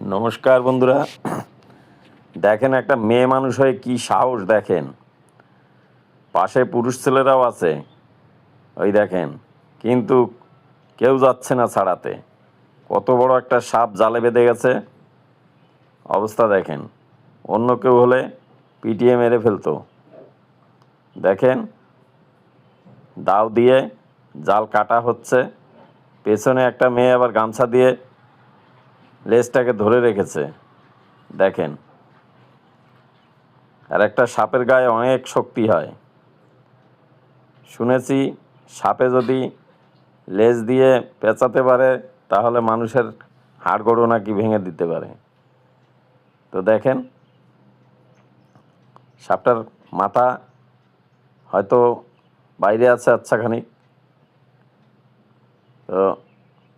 নমস্কার বন্ধুরা, দেখেন একটা মেয়ে মানুষ হয়ে কি সাহস দেখেন। পাশে পুরুষ ছেলেরাও আছে, ওই দেখেন, কিন্তু কেউ যাচ্ছে না ছাড়াতে। কত বড় একটা সাপ জালে বেঁধে গেছে, অবস্থা দেখেন। অন্য কেউ হলে পিটিয়ে মেরে ফেলতো। দেখেন, দাও দিয়ে জাল কাটা হচ্ছে, পেছনে একটা মেয়ে আবার গামছা দিয়ে লেজটাকে ধরে রেখেছে। দেখেন, আর একটা সাপের গায়ে অনেক শক্তি হয়। শুনেছি সাপে যদি লেজ দিয়ে পেঁচাতে পারে তাহলে মানুষের হাড়গোড়ও নাকি ভেঙে দিতে পারে। তো দেখেন, সাপটার মাথা হয়তো বাইরে আছে আচ্ছাখানি, তো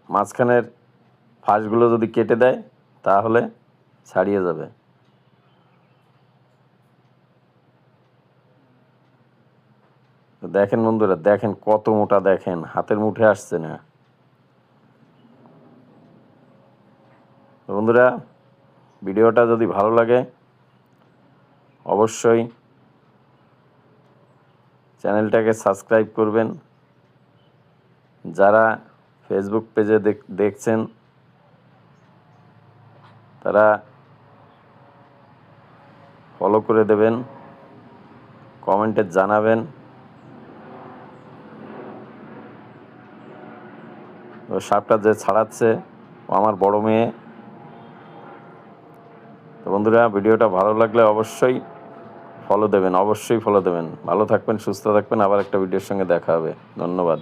মাঝখানের ফাঁসগুলো যদি কেটে দেয় তাহলে ছাড়িয়ে যাবে। তো দেখেন বন্ধুরা, দেখেন কত মোটা, দেখেন হাতের মুঠে আসছে না। তো বন্ধুরা, ভিডিওটা যদি ভালো লাগে অবশ্যই চ্যানেলটাকে সাবস্ক্রাইব করবেন। যারা ফেসবুক পেজে দেখছেন তারা ফলো করে দেবেন, কমেন্টে জানাবেন। ও সাপটা যে ছাড়াচ্ছে ও আমার বড় মেয়ে। তো বন্ধুরা, ভিডিওটা ভালো লাগলে অবশ্যই ফলো দেবেন, অবশ্যই ফলো দেবেন। ভালো থাকবেন, সুস্থ থাকবেন, আবার একটা ভিডিওর সঙ্গে দেখা হবে। ধন্যবাদ।